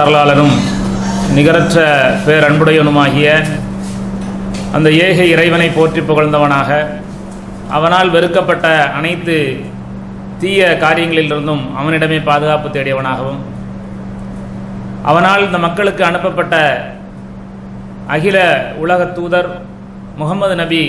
அருளாளனும் நிகரற்ற பேரன்புடையவனுமாகிய அந்த ஏக இறைவனை போற்றி புகழ்ந்தவனாக, அவனால் வெறுக்கப்பட்ட அனைத்து தீய காரியங்களிலிருந்தும் அவனிடமே பாதுகாப்பு தேடியவனாகவும், அவனால் இந்த மக்களுக்கு அனுப்பப்பட்ட அகில உலக தூதர் முகமது நபி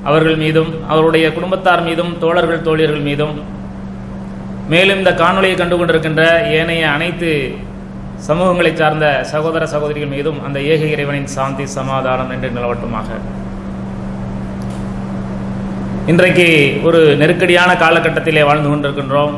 அவர்கள் மீதும், அவருடைய குடும்பத்தார் மீதும், தோழர்கள் தோழியர்கள் மீதும், மேலும் இந்த காணொலியை கண்டு கொண்டிருக்கின்ற ஏனைய அனைத்து சமூகங்களை சார்ந்த சகோதர சகோதரிகள் மீதும் அந்த ஏக இறைவனின் சாந்தி சமாதானம் என்று நிலவட்டுமாக. இன்றைக்கு ஒரு நெருக்கடியான காலகட்டத்திலே வாழ்ந்து கொண்டிருக்கின்றோம்.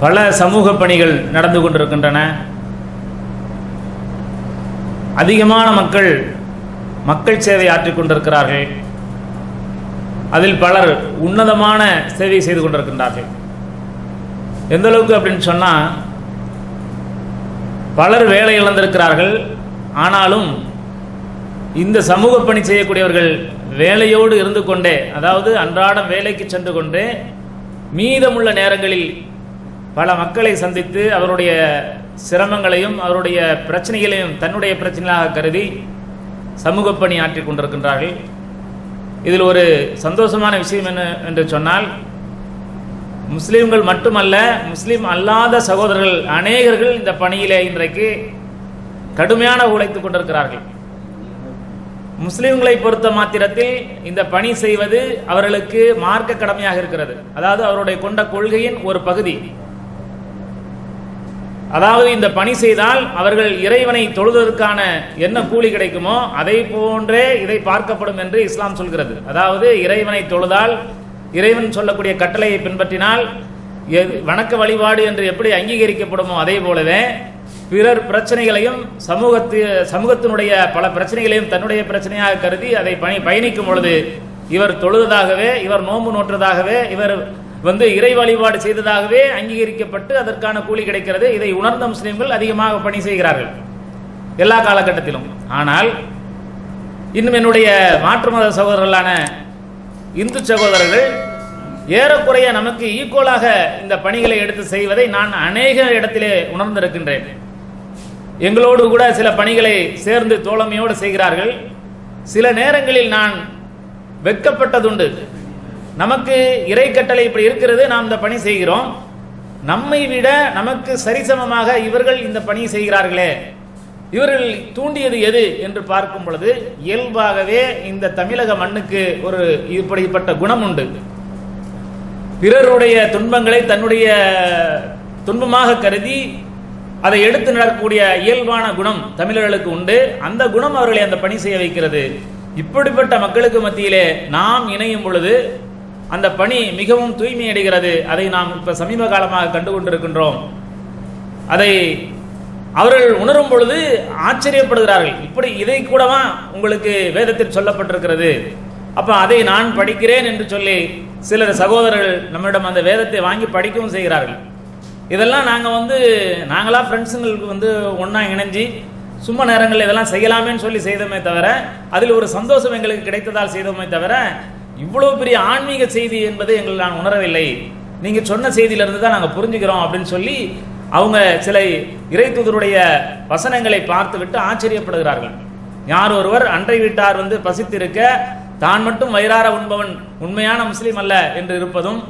பல சமூக பணிகள் நடந்து கொண்டிருக்கின்றன. அதிகமான மக்கள் சேவை ஆற்றிக் கொண்டிருக்கிறார்கள். அதில் பலர் உன்னதமான சேவை செய்து கொண்டிருக்கின்றார்கள். எந்த அளவுக்கு அப்படின்னு சொன்னால், பலர் வேலை இழந்திருக்கிறார்கள். ஆனாலும் இந்த சமூக பணி செய்யக்கூடியவர்கள் வேலையோடு இருந்து கொண்டே, அதாவது அன்றாடம் வேலைக்கு சென்று கொண்டே மீதமுள்ள நேரங்களில் பல மக்களை சந்தித்து அவருடைய சிரமங்களையும் அவருடைய பிரச்சனைகளையும் தன்னுடைய பிரச்சனையாக கருதி சமூக பணி ஆற்றிக் கொண்டிருக்கின்றார்கள். இதில் ஒரு சந்தோஷமான விஷயம் என்ன என்று சொன்னால், முஸ்லீம்கள் மட்டுமல்ல, முஸ்லீம் அல்லாத சகோதரர்கள் அநேகர்கள் இந்த பணியிலே இன்றைக்கு கடுமையான உழைத்துக் கொண்டிருக்கிறார்கள். முஸ்லீம்களை பொறுத்த மாத்திரத்தில் இந்த பணி செய்வது அவர்களுக்கு மார்க்க கடமையாக இருக்கிறது. அதாவது அவருடைய கொண்ட கொள்கையின் ஒரு பகுதி. அதாவது இந்த பணி செய்தால் அவர்கள் இறைவனை தொழுவதற்கான என்ன கூலி கிடைக்குமோ அதை போன்றே இதை பார்க்கப்படும் என்று இஸ்லாம் சொல்கிறது. அதாவது இறைவனை தொழுதால், இறைவன் சொல்லக்கூடிய கட்டளையை பின்பற்றினால் வணக்க வழிபாடு என்று எப்படி அங்கீகரிக்கப்படுமோ அதே போலவே பிறர் பிரச்சனைகளையும் சமூகத்தினுடைய பல பிரச்சனைகளையும் தன்னுடைய பிரச்சனையாக கருதி அதை பயணிக்கும் பொழுது இவர் தொழுவதாகவே, இவர் நோன்பு நோற்றதாகவே, இவர் இறை வழிபாடு செய்ததாகவே அங்கீகரிக்கப்பட்டு அதற்கான கூலி கிடைக்கிறது. இதை உணர்ந்த முஸ்லிம்கள் அதிகமாக பணி செய்கிறார்கள் எல்லா காலகட்டத்திலும். ஆனால் இன்னும் என்னுடைய மாற்று மத சகோதரர்களான இந்து சகோதரர்கள் ஏறக்குறைய நமக்கு ஈக்குவலாக இந்த பணிகளை எடுத்து செய்வதை நான் அநேக இடத்திலே உணர்ந்திருக்கின்றேன். எங்களோடு கூட சில பணிகளை சேர்ந்து தோழமையோடு செய்கிறார்கள். சில நேரங்களில் நான் வெட்கப்பட்டதுண்டு. நமக்கு இறை கட்டளை இப்படி இருக்கிறது, நாம் இந்த பணி செய்கிறோம், நம்மை விட நமக்கு சரிசமமாக இவர்கள் இந்த பணி செய்கிறார்களே, இவர்கள் தூண்டியது எது என்று பார்க்கும் பொழுது இயல்பாகவே இந்த தமிழக மண்ணுக்கு ஒரு இப்படிப்பட்ட குணம் உண்டு. பிறருடைய துன்பங்களை தன்னுடைய துன்பமாக கருதி அதை எடுத்து நடக்கக்கூடிய இயல்பான குணம் தமிழர்களுக்கு உண்டு. அந்த குணம் அவர்களை அந்த பணி செய்ய வைக்கிறது. இப்படிப்பட்ட மக்களுக்கு மத்தியிலே நாம் இணையும் பொழுது அந்த பணி மிகவும் தூய்மை அடைகிறது. அதை நாம் இப்ப சமீப காலமாக கண்டு கொண்டிருக்கின்றோம். அதை அவர்கள் உணரும் பொழுது ஆச்சரியப்படுகிறார்கள். இப்படி இதை கூடவா உங்களுக்கு வேதத்தில் சொல்லப்பட்டிருக்கிறது, அப்ப அதை நான் படிக்கிறேன் என்று சொல்லி சிலர் சகோதரர்கள் நம்மிடம் அந்த வேதத்தை வாங்கி படிக்கவும் செய்கிறார்கள். இதெல்லாம் நாங்களா ஃப்ரெண்ட்ஸுங்களுக்கு ஒன்னா இணைஞ்சி சும்மா நேரங்களில் இதெல்லாம் செய்யலாமேன்னு சொல்லி செய்தோமே தவிர, அதில் ஒரு சந்தோஷம் எங்களுக்கு கிடைத்ததால் செய்தோமே தவிர, இவ்வளவு பெரிய ஆன்மீக செய்தி என்பது எங்களுக்கு நான் உணரவில்லை, நீங்க சொன்ன செய்தியிலிருந்து தான் நாங்கள் புரிஞ்சுக்கிறோம் அப்படின்னு சொல்லி அவங்க சில இறை தூதருடைய வசனங்களை பார்த்து விட்டு ஆச்சரியப்படுகிறார்கள். யார் ஒருவர் அன்றை வீட்டார் பசித்திருக்க தான் மட்டும் வயிறார உண்பவன் உண்மையான முஸ்லீம் அல்ல என்று இருப்பதும்,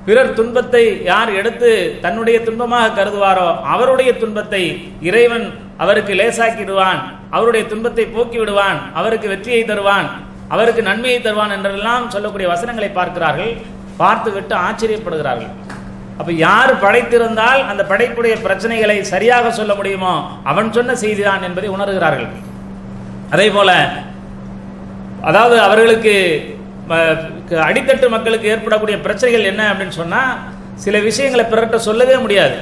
பிறர் துன்பத்தை யார் எடுத்து தன்னுடைய துன்பமாக கருதுவாரோ அவருடைய துன்பத்தை இறைவன் அவருக்கு லேசாக்கிடுவான், அவருடைய துன்பத்தை போக்கி விடுவான், அவருக்கு வெற்றியை தருவான், அவருக்கு நன்மையை தருவான் என்றெல்லாம் சொல்லக்கூடிய வசனங்களை பார்க்கிறார்கள். பார்த்து விட்டு ஆச்சரியப்படுகிறார்கள். அப்ப யார் படைத்திருந்தால் அந்த படைப்புடைய பிரச்சனைகளை சரியாக சொல்ல முடியுமோ அவன் சொன்ன செய்திதான் என்பதை உணர்கிறார்கள். அதே போல அதாவது அவர்களுக்கு அடித்தட்டு மக்களுக்கு ஏற்படக்கூடிய பிரச்சனைகள் என்ன அப்படின்னு சொன்னா, சில விஷயங்களை பிறர்கிட்ட சொல்லவே முடியாது.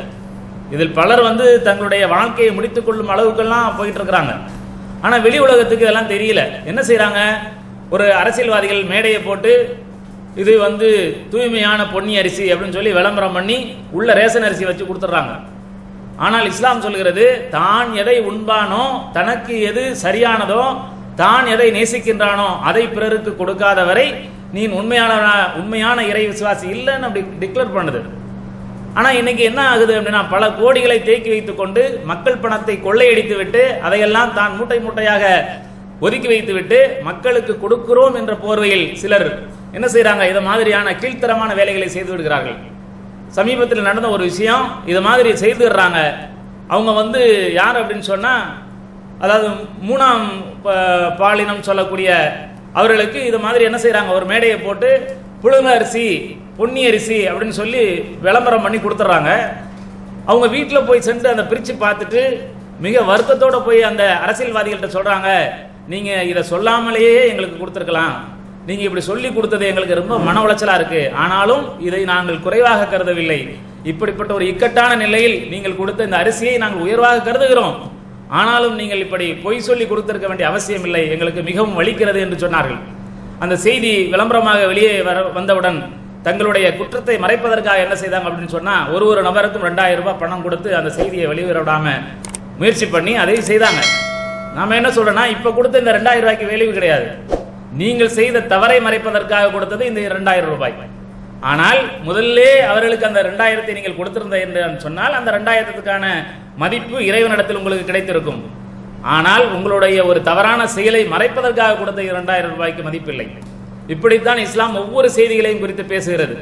இதில் பலர் தங்களுடைய வாழ்க்கையை முடித்துக் கொள்ளும் அளவுக்கெல்லாம் போயிட்டு இருக்கிறாங்க. ஆனா வெளி உலகத்துக்கு இதெல்லாம் தெரியல. என்ன செய்யறாங்க, ஒரு அரசியல்வாதிகள் மேடையை போட்டு இது தூய்மையான பொன்னி அரிசி அப்படின்னு சொல்லி விளம்பரம் பண்ணி உள்ள ரேஷன் அரிசி வச்சு கொடுத்துட்றாங்க. ஆனால் இஸ்லாம் சொல்கிறது, தான் எதை உண்பானோ, தனக்கு எது சரியானதோ, தான் எதை நேசிக்கின்றானோ அதை பிறருக்கு கொடுக்காத வரை நீ உண்மையான இறை விசுவாசி இல்லைன்னு அப்படி டிக்ளேர் பண்ணுது. ஆனால் இன்னைக்கு என்ன ஆகுது அப்படின்னா, பல கோடிகளை தேக்கி வைத்துக் கொண்டு மக்கள் பணத்தை கொள்ளையடித்து விட்டு அதையெல்லாம் தான் மூட்டை மூட்டையாக ஒதுக்கி வைத்து விட்டு மக்களுக்கு கொடுக்கிறோம் என்ற போர்வையில் சிலர் என்ன செய்யறாங்க, இது மாதிரியான கீழ்த்தரமான வேலைகளை செய்து விடுகிறார்கள். சமீபத்தில் நடந்த ஒரு விஷயம், இது மாதிரி செய்துடுறாங்க. அவங்க யார் அப்படின்னு சொன்னா, அதாவது மூணாம் பாலினம் சொல்லக்கூடிய அவர்களுக்கு இது மாதிரி என்ன செய்யறாங்க, ஒரு மேடையை போட்டு புழுங்க அரிசி பொன்னி அரிசி அப்படின்னு சொல்லி விளம்பரம் பண்ணி கொடுத்துட்றாங்க. அவங்க வீட்டில் போய் சென்று அந்த பிரித்து பார்த்துட்டு மிக வருத்தத்தோடு போய் அந்த அரசியல்வாதிகள்கிட்ட சொல்கிறாங்க, நீங்கள் இதை சொல்லாமலேயே எங்களுக்கு கொடுத்துருக்கலாம், நீங்கள் இப்படி சொல்லி கொடுத்தது எங்களுக்கு ரொம்ப மன உளைச்சலாக இருக்குது, ஆனாலும் இதை நாங்கள் குறைவாக கருதவில்லை, இப்படிப்பட்ட ஒரு இக்கட்டான நிலையில் நீங்கள் கொடுத்த இந்த அரிசியை நாங்கள் உயர்வாக கருதுகிறோம், ஆனாலும் நீங்கள் இப்படி பொய் சொல்லி கொடுத்திருக்க வேண்டிய அவசியம் இல்லை, எங்களுக்கு மிகவும் வலிக்கிறது என்று சொன்னார்கள். அந்த செய்தி விளம்பரமாக வெளியே வந்தவுடன் தங்களுடைய குற்றத்தை மறைப்பதற்காக என்ன செய்தாங்க அப்படின்னு சொன்னா, ஒரு நபருக்கும் 2000 ரூபாய் பணம் கொடுத்து அந்த செய்தியை வெளிவர விடாம முயற்சி பண்ணி அதை செய்தாங்க. நாம என்ன சொல்றோம்னா, இப்ப கொடுத்த இந்த 2000 ரூபாய்க்கு வேல்யூ கிடையாது, நீங்கள் செய்த தவறை மறைப்பதற்காக கொடுத்தது இந்த 2000 ரூபாய். ஆனால் முதல்ல அவர்களுக்கு அந்த 2000 நீங்கள் கொடுத்திருந்த என்று சொன்னால் அந்த 2000க்கான மதிப்பு இறைவனிடத்தில் உங்களுக்கு கிடைத்திருக்கும். ஆனால் உங்களுடைய ஒரு தவறான செயலை மறைப்பதற்காக கொடுத்த 2000 ரூபாய்க்கு மதிப்பில்லை. இப்படித்தான் இஸ்லாம் ஒவ்வொரு செய்திகளையும் குறித்து பேசுகிறது.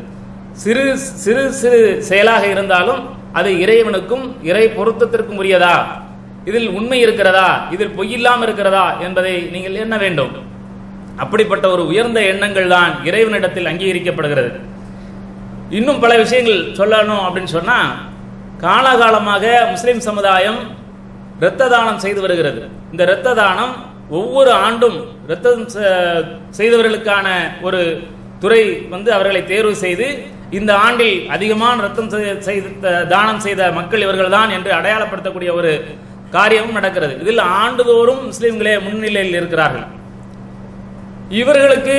சிறு சிறு சிறு செயலாக இருந்தாலும் அது இறைவனுக்கும் இறை பொருத்தத்திற்கும் உரியதா, இதில் உண்மை இருக்கிறதா, இதில் பொய்யில்லாமல் இருக்கிறதா என்பதை நீங்கள் எண்ண வேண்டும். அப்படிப்பட்ட ஒரு உயர்ந்த எண்ணங்கள் தான் இறைவனிடத்தில் அங்கீகரிக்கப்படுகிறது. இன்னும் பல விஷயங்கள் சொல்லணும் அப்படின்னு சொன்னா, காலகாலமாக முஸ்லிம் சமுதாயம் இரத்த தானம் செய்து வருகிறது. இந்த இரத்த தானம் ஒவ்வொரு ஆண்டும் இரத்தம் செய்தவர்களுக்கான ஒரு துறை அவர்களை தேர்வு செய்து இந்த ஆண்டில் அதிகமான இரத்தம் தானம் செய்த மக்கள் இவர்கள் தான் என்று அடையாளப்படுத்தக்கூடிய ஒரு காரியமும் நடக்கிறது. இதில் ஆண்டுதோறும் முஸ்லிம்களே முன்னிலையில் இருக்கிறார்கள். இவர்களுக்கு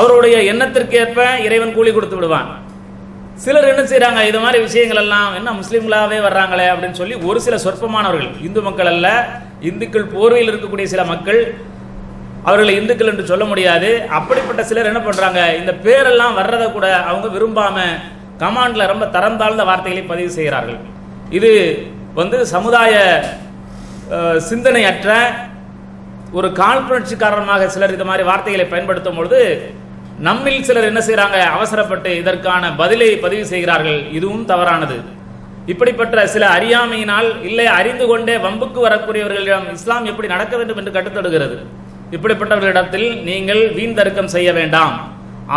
அவருடைய எண்ணத்திற்கேற்ப இறைவன் கூலி கொடுத்து விடுவான். சிலர் என்ன செய்யறாங்க, இது மாதிரி விஷயங்கள் எல்லாம் என்ன முஸ்லீம்களாவே வர்றாங்களே அப்படின்னு சொல்லி ஒரு சில சொற்பமானவர்கள், இந்து மக்கள் அல்ல, இந்துக்கள் போர்வையில் இருக்கக்கூடிய சில மக்கள், அவர்களை இந்துக்கள் என்று சொல்ல முடியாது, அப்படிப்பட்ட சிலர் என்ன பண்றாங்க, இந்த பேரெல்லாம் வர்றதை கூட அவங்க விரும்பாம கமாண்ட்ல ரொம்ப தரம் தாழ்ந்த வார்த்தைகளை பதிவு செய்கிறார்கள். இது சமுதாய சிந்தனையற்ற ஒரு காழ்ப்புணர்ச்சி காரணமாக சிலர் இது மாதிரி வார்த்தைகளை பயன்படுத்தும் பொழுது நம்மில் சிலர் என்ன செய்யறாங்க, அவசரப்பட்டு இதற்கான பதிலை பதிவு செய்கிறார்கள். இதுவும் தவறானது. இப்படிப்பட்ட சில அறியாமையினால் இல்லை அறிந்து கொண்டே வம்புக்கு வரக்கூடியவர்களிடம் இஸ்லாம் எப்படி நடக்க வேண்டும் என்று கட்டுத்தடுகிறது. இப்படிப்பட்டவர்களிடத்தில் நீங்கள் வீண் தர்க்கம் செய்ய வேண்டாம்.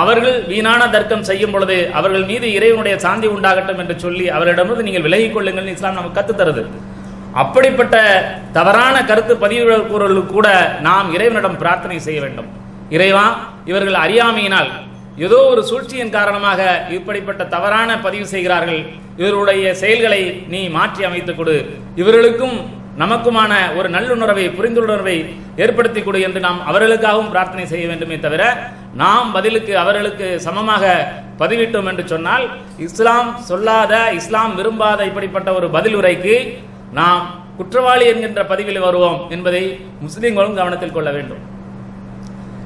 அவர்கள் வீணான தர்க்கம் செய்யும் பொழுது அவர்கள் மீது இறைவனுடைய சாந்தி உண்டாகட்டும் என்று சொல்லி அவர்களிடமிருந்து நீங்கள் விலகிக் கொள்ளுங்கள் இஸ்லாம் நமக்கு கற்றுத்தருது. அப்படிப்பட்ட தவறான கருத்து பதிவுகளுக்கு கூட நாம் இறைவனிடம் பிரார்த்தனை செய்ய வேண்டும். இறைவா, இவர்கள் அறியாமையினால் ஏதோ ஒரு சூழ்ச்சியின் காரணமாக இப்படிப்பட்ட தவறான பதிவு செய்கிறார்கள், இவருடைய செயல்களை நீ மாற்றி அமைத்துக் கொடு, இவர்களுக்கும் நமக்குமான ஒரு நல்லுணர்வை புரிந்துணர்வை ஏற்படுத்தி கொடு என்று நாம் அவர்களுக்காகவும் பிரார்த்தனை செய்ய வேண்டுமே தவிர நாம் பதிலுக்கு அவர்களுக்கு சமமாக பதிவிட்டோம் என்று சொன்னால் இஸ்லாம் சொல்லாத, இஸ்லாம் விரும்பாத இப்படிப்பட்ட ஒரு பதில் உரைக்கு நாம் குற்றவாளி என்கின்ற பதிவில் வருவோம் என்பதை முஸ்லிம்களும் கவனத்தில் கொள்ள வேண்டும்.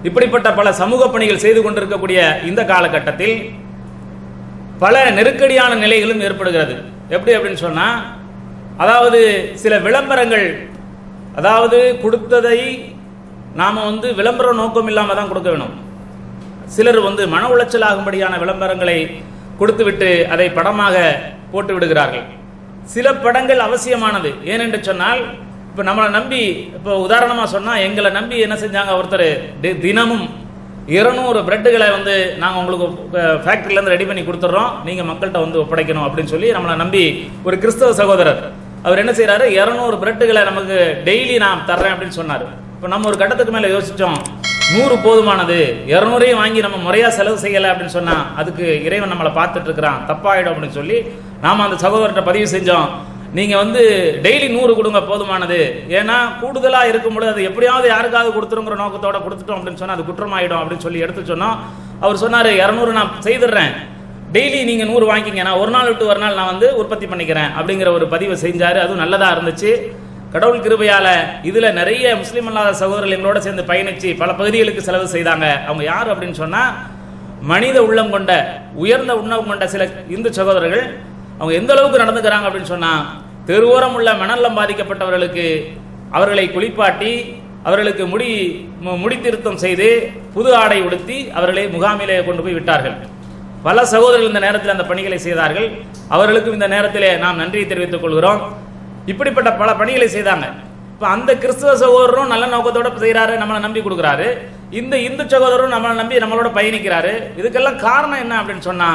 இப்படிப்பட்ட பல சமூக பணிகள் செய்து கொண்டிருக்கக்கூடிய இந்த காலகட்டத்தில் பல நெருக்கடியான நிலைகளும் ஏற்படுகிறது. எப்படி அப்படின்னு சொன்னா, அதாவது சில விளம்பரங்கள், அதாவது கொடுத்ததை நாம விளம்பர நோக்கம் இல்லாம தான் கொடுக்க வேணும். சிலர் மன உளைச்சல் ஆகும்படியான விளம்பரங்களை கொடுத்துவிட்டு அதை படமாக போட்டு விடுகிறார்கள். சில படங்கள் அவசியமானது. ஏனென்று சொன்னால், இப்போ நம்மளை நம்பி, இப்போ உதாரணமாக சொன்னால், எங்களை நம்பி என்ன செஞ்சாங்க, ஒருத்தர் தினமும் 200 பிரெட்டுகளை நாங்கள் உங்களுக்கு ஃபேக்ட்ரியிலேருந்து ரெடி பண்ணி கொடுத்துட்றோம், நீங்கள் மக்கள்கிட்ட ஒப்படைக்கணும் அப்படின்னு சொல்லி நம்மளை நம்பி ஒரு கிறிஸ்தவ சகோதரர் அவர் என்ன செய்கிறாரு, 200 பிரெட்டுகளை நமக்கு டெய்லி நான் தர்றேன் அப்படின்னு சொன்னார். இப்போ நம்ம ஒரு கட்டத்துக்கு மேலே யோசித்தோம், 100 போதுமானது, 200 வாங்கி நம்ம முறையாக செலவு செய்யலை அப்படின்னு சொன்னால் அதுக்கு இறைவன் நம்மளை பார்த்துட்டு இருக்கிறான், தப்பாயிடும் அப்படின்னு சொல்லி நாம் அந்த சகோதரர்கிட்ட பதிவு செஞ்சோம். நீங்கள் டெய்லி 100 கொடுங்க, போதுமானது, ஏன்னா கூடுதலாக இருக்கும்பொழுது அது எப்படியாவது யாருக்காவது கொடுத்துருங்கிற நோக்கத்தோட கொடுத்துட்டோம் அப்படின்னு சொன்னால் அது குற்றமாயிடும் அப்படின்னு சொல்லி எடுத்து சொன்னோம். அவர் சொன்னார், 200 நான் செய்துடுறேன், டெய்லி நீங்கள் 100 வாங்கிங்க, நான் ஒரு நாள் விட்டு ஒரு நாள் நான் உற்பத்தி பண்ணிக்கிறேன் அப்படிங்கிற ஒரு பதிவை செஞ்சார். அதுவும் நல்லதாக இருந்துச்சு. கடவுள் கிருபையால இதுல நிறைய முஸ்லீம் அல்லாத சகோதரர்கள் எங்களோட சேர்ந்து பயணிச்சு பல பகுதிகளுக்கு செலவு செய்தாங்க. அவங்க யார் அப்படின்னு சொன்னா, மனித உள்ளம் கொண்ட, உயர்ந்த உள்ளம் கொண்ட சில இந்து சகோதரர்கள். அவங்க எந்த அளவுக்கு நடந்துக்கிறாங்க அப்படின்னு சொன்னா, தெருவோரம் உள்ள மணல்லம் பாதிக்கப்பட்டவர்களுக்கு அவர்களை குளிப்பாட்டி அவர்களுக்கு முடி திருத்தம் செய்து புது ஆடை உடுத்தி அவர்களை முகாமிலே கொண்டு போய் விட்டார்கள். பல சகோதரர்கள் இந்த நேரத்தில் அந்த பணிகளை செய்தார்கள். அவர்களுக்கும் இந்த நேரத்திலே நாம் நன்றியை தெரிவித்துக் கொள்கிறோம். இப்படிப்பட்ட பல பணிகளை செய்தாங்க. இப்போ அந்த கிறிஸ்துவ சகோதரரும் நல்ல நோக்கத்தோட செய்கிறாரு, நம்மளை நம்பி கொடுக்குறாரு. இந்த இந்து சகோதரரும் நம்மளை நம்பி நம்மளோட பயணிக்கிறாரு. இதுக்கெல்லாம் காரணம் என்ன அப்படின்னு சொன்னா,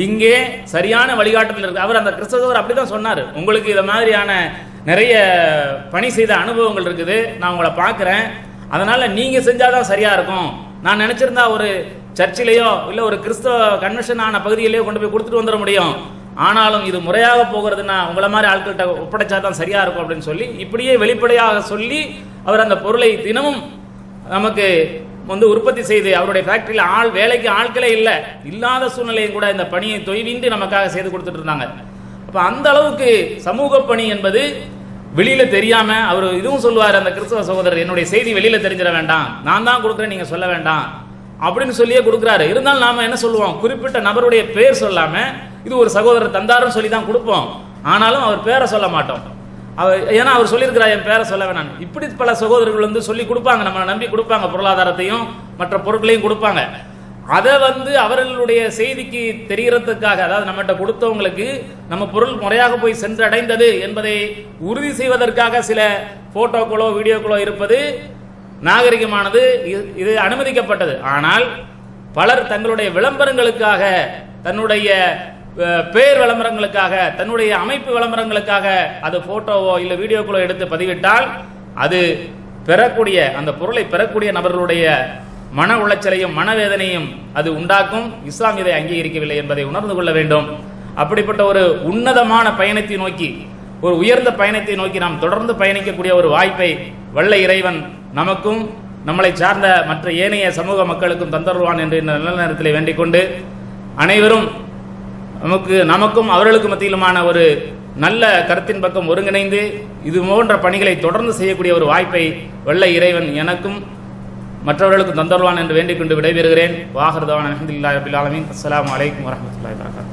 இங்கே சரியான வழிகாட்டுதல் இருக்கு. அவர் அந்த கிறிஸ்தவர் அப்படிதான் சொன்னார், உங்களுக்கு இதை மாதிரியான நிறைய பணி செய்த அனுபவங்கள் இருக்குது, நான் உங்களை பார்க்குறேன், அதனால நீங்க செஞ்சாதான் சரியா இருக்கும். நான் நினைச்சிருந்தா ஒரு சர்ச்சிலேயோ இல்லை ஒரு கிறிஸ்தவ கன்வென்ஷன் ஆன பகுதியிலேயோ கொண்டு போய் கொடுத்துட்டு வந்துட முடியும், ஆனாலும் இது முறையாக போகிறதுனா உங்களை மாதிரி ஆட்கள்கிட்ட ஒப்படைச்சாதான் சரியா இருக்கும் அப்படின்னு சொல்லி இப்படியே வெளிப்படையாக சொல்லி அவர் அந்த பொருளை தினமும் நமக்கு உற்பத்தி செய்து அவருடைய ஃபேக்டரியில் வேலைக்கு ஆட்களே இல்லாத சூழ்நிலையும் கூட இந்த பணியை தொய்வின்றி நமக்காக செய்து கொடுத்துட்டு இருந்தாங்க. அப்ப அந்த அளவுக்கு சமூக பணி என்பது வெளியில தெரியாம, அவர் இதுவும் சொல்லுவார், அந்த கிறிஸ்தவ சகோதரர், என்னுடைய செய்தி வெளியில தெரிஞ்சிட வேண்டாம், நான் தான் கொடுக்குறேன், நீங்க சொல்ல வேண்டாம் அப்படின்னு சொல்லியே கொடுக்குறாரு. இருந்தாலும் நாம என்ன சொல்லுவோம், குறிப்பிட்ட நபருடைய பேர் சொல்லாம இது ஒரு சகோதரர் தந்தாருன்னு சொல்லி தான் கொடுப்போம். ஆனாலும் அவர் பேரை சொல்ல மாட்டோம். ஏன்னா அவர் சொல்லியிருக்கிறார் என் பேரை சொல்ல வேணாம். இப்படி பல சகோதரர்கள் சொல்லி கொடுப்பாங்க, நம்மளை நம்பி கொடுப்பாங்க, பொருளாதாரத்தையும் மற்ற பொருட்களையும் கொடுப்பாங்க. அதை அவர்களுடைய செய்திக்கு தெரிகிறதுக்காக, அதாவது நம்மகிட்ட கொடுத்தவங்களுக்கு நம்ம பொருள் முறையாக போய் சென்றடைந்தது என்பதை உறுதி செய்வதற்காக சில போட்டோக்களோ வீடியோக்களோ இருப்பது நாகரிகமானது, இது அனுமதிக்கப்பட்டது. ஆனால் பலர் தங்களுடைய விளம்பரங்களுக்காக, தன்னுடைய பேர் விளம்பரங்களுக்காக, தன்னுடைய அமைப்பு விளம்பரங்களுக்காக அது போட்டோவோ இல்லை வீடியோக்களோ எடுத்து பதிவிட்டால் அது பெறக்கூடிய அந்த பொருளை பெறக்கூடிய நபர்களுடைய மன உளைச்சலையும் மனவேதனையும் அது உண்டாக்கும். இஸ்லாம் இதை அங்கீகரிக்கவில்லை என்பதை உணர்ந்து கொள்ள வேண்டும். அப்படிப்பட்ட ஒரு உன்னதமான பயணத்தை நோக்கி, ஒரு உயர்ந்த பயணத்தை நோக்கி நாம் தொடர்ந்து பயணிக்கக்கூடிய ஒரு வாய்ப்பை வல்ல இறைவன் நமக்கும் நம்மளை சார்ந்த மற்ற ஏனைய சமூக மக்களுக்கும் தந்தருவான் என்று இந்த நல்ல நேரத்தில் வேண்டிக் கொண்டு, அனைவரும் நமக்கும் அவர்களுக்கு மத்தியிலுமான ஒரு நல்ல கருத்தின் பக்கம் ஒருங்கிணைந்து இது போன்ற பணிகளை தொடர்ந்து செய்யக்கூடிய ஒரு வாய்ப்பை வல்ல இறைவன் எனக்கும் மற்றவர்களுக்கும் தந்தருவான் என்று வேண்டிக் கொண்டு விடைபெறுகிறேன். வாஹிர் தவானா அல்ஹம்துலில்லாஹி ரப்பில் ஆலமீன். அஸ்ஸலாமு அலைக்கும் வரஹ்மத்துல்லாஹி வபரகாத்துஹு.